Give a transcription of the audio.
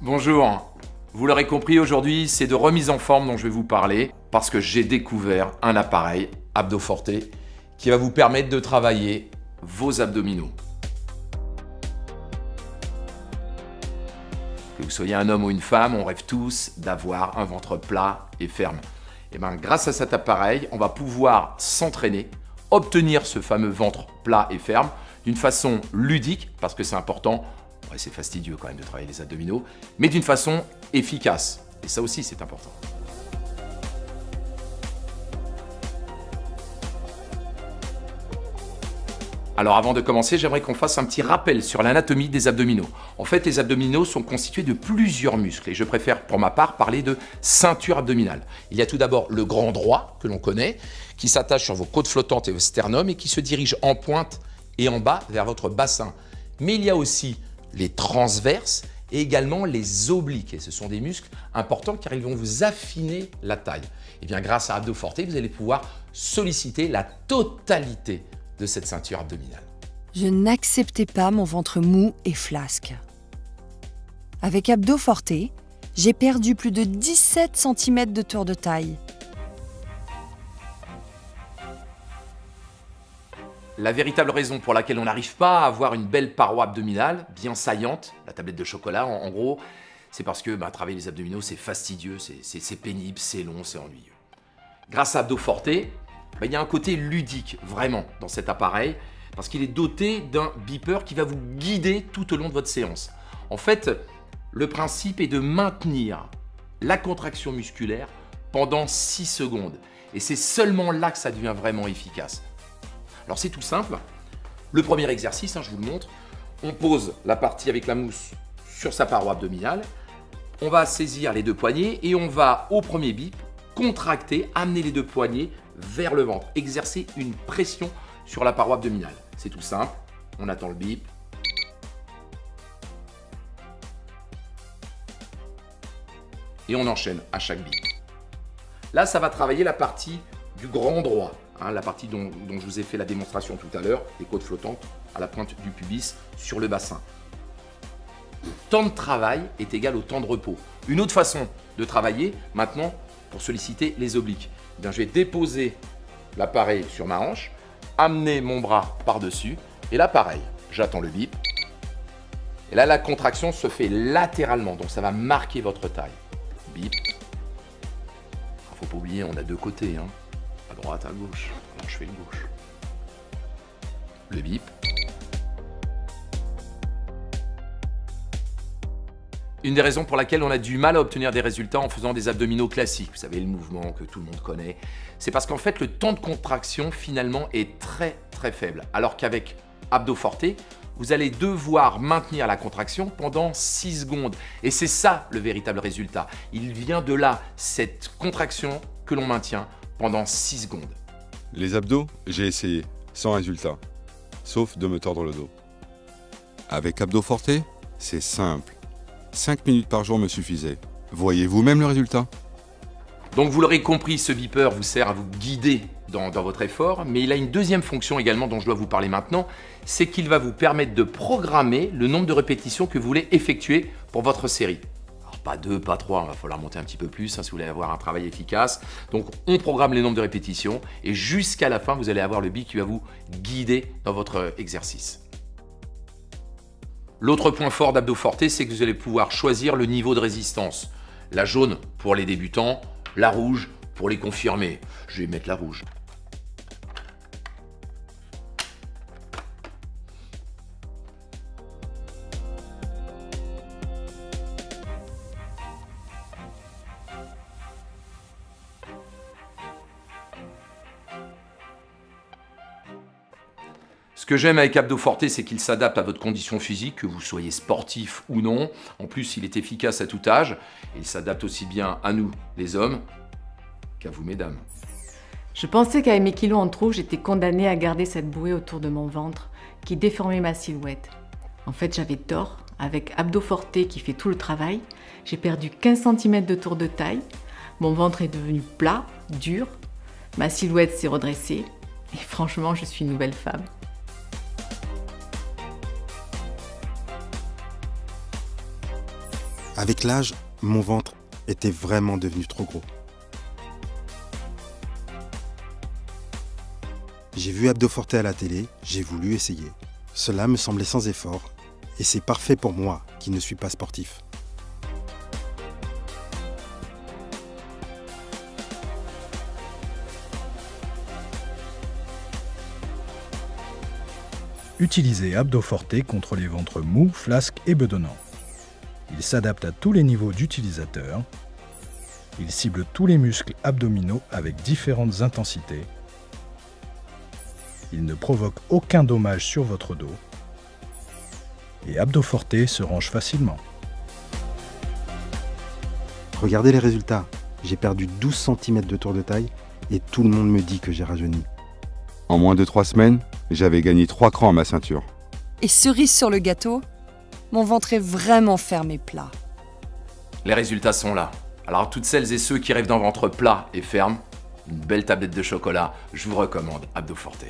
Bonjour, vous l'aurez compris, aujourd'hui c'est de remise en forme dont je vais vous parler parce que j'ai découvert un appareil Abdo Forte qui va vous permettre de travailler vos abdominaux. Que vous soyez un homme ou une femme, on rêve tous d'avoir un ventre plat et ferme. Et bien grâce à cet appareil, on va pouvoir s'entraîner, obtenir ce fameux ventre plat et ferme d'une façon ludique, parce que c'est important, ouais, c'est fastidieux quand même de travailler les abdominaux, mais d'une façon efficace. Et ça aussi c'est important. Alors avant de commencer, j'aimerais qu'on fasse un petit rappel sur l'anatomie des abdominaux. En fait, les abdominaux sont constitués de plusieurs muscles et je préfère pour ma part parler de ceinture abdominale. Il y a tout d'abord le grand droit que l'on connaît, qui s'attache sur vos côtes flottantes et vos sternums et qui se dirige en pointe et en bas vers votre bassin. Mais il y a aussi les transverses et également les obliques. Et ce sont des muscles importants car ils vont vous affiner la taille. Et bien grâce à Abdo Forte, vous allez pouvoir solliciter la totalité de cette ceinture abdominale. Je n'acceptais pas mon ventre mou et flasque. Avec Abdo Forte, j'ai perdu plus de 17 cm de tour de taille. La véritable raison pour laquelle on n'arrive pas à avoir une belle paroi abdominale bien saillante, la tablette de chocolat en gros, c'est parce que travailler les abdominaux c'est fastidieux, c'est pénible, c'est long, c'est ennuyeux. Grâce à Abdo Forte, il y a un côté ludique vraiment dans cet appareil parce qu'il est doté d'un beeper qui va vous guider tout au long de votre séance. En fait, le principe est de maintenir la contraction musculaire pendant 6 secondes et c'est seulement là que ça devient vraiment efficace. Alors c'est tout simple. Le premier exercice, je vous le montre, on pose la partie avec la mousse sur sa paroi abdominale, on va saisir les deux poignets et on va au premier bip contracter, amener les deux poignets vers le ventre, exercer une pression sur la paroi abdominale. C'est tout simple, on attend le bip. Et on enchaîne à chaque bip. Là, ça va travailler la partie du grand droit, la partie dont je vous ai fait la démonstration tout à l'heure, les côtes flottantes à la pointe du pubis sur le bassin. Le temps de travail est égal au temps de repos. Une autre façon de travailler maintenant pour solliciter les obliques. Je vais déposer l'appareil sur ma hanche, amener mon bras par-dessus, et là pareil, j'attends le bip. Et là la contraction se fait latéralement, donc ça va marquer votre taille. Bip. Faut pas oublier, on a deux côtés, à droite, à gauche. Alors je fais le gauche. Le bip. Une des raisons pour laquelle on a du mal à obtenir des résultats en faisant des abdominaux classiques, vous savez le mouvement que tout le monde connaît, c'est parce qu'en fait le temps de contraction finalement est très très faible. Alors qu'avec Abdo Forte, vous allez devoir maintenir la contraction pendant 6 secondes. Et c'est ça le véritable résultat. Il vient de là, cette contraction que l'on maintient pendant 6 secondes. Les abdos, j'ai essayé, sans résultat, sauf de me tordre le dos. Avec Abdo Forte, c'est simple. 5 minutes par jour me suffisaient. Voyez vous-même le résultat. Donc vous l'aurez compris, ce beeper vous sert à vous guider dans votre effort, mais il a une deuxième fonction également dont je dois vous parler maintenant, c'est qu'il va vous permettre de programmer le nombre de répétitions que vous voulez effectuer pour votre série. Alors pas 2, pas 3, il va falloir monter un petit peu plus si vous voulez avoir un travail efficace. Donc on programme les nombres de répétitions et jusqu'à la fin, vous allez avoir le beep qui va vous guider dans votre exercice. L'autre point fort d'Abdo Forte, c'est que vous allez pouvoir choisir le niveau de résistance. La jaune pour les débutants, la rouge pour les confirmés. Je vais mettre la rouge. Ce que j'aime avec Abdo Forte, c'est qu'il s'adapte à votre condition physique, que vous soyez sportif ou non. En plus, il est efficace à tout âge. Et il s'adapte aussi bien à nous, les hommes, qu'à vous, mesdames. Je pensais qu'avec mes kilos en trop, j'étais condamnée à garder cette bouée autour de mon ventre qui déformait ma silhouette. En fait, j'avais tort. Avec Abdo Forte qui fait tout le travail, j'ai perdu 15 cm de tour de taille. Mon ventre est devenu plat, dur. Ma silhouette s'est redressée. Et franchement, je suis une nouvelle femme. Avec l'âge, mon ventre était vraiment devenu trop gros. J'ai vu Abdo Forte à la télé, j'ai voulu essayer. Cela me semblait sans effort, et c'est parfait pour moi qui ne suis pas sportif. Utilisez Abdo Forte contre les ventres mous, flasques et bedonnants. Il s'adapte à tous les niveaux d'utilisateurs. Il cible tous les muscles abdominaux avec différentes intensités. Il ne provoque aucun dommage sur votre dos. Et Abdo Forte se range facilement. Regardez les résultats. J'ai perdu 12 cm de tour de taille et tout le monde me dit que j'ai rajeuni. En moins de 3 semaines, j'avais gagné 3 crans à ma ceinture. Et cerise sur le gâteau, mon ventre est vraiment ferme et plat. Les résultats sont là. Alors toutes celles et ceux qui rêvent d'un ventre plat et ferme, une belle tablette de chocolat, je vous recommande Abdo Forte.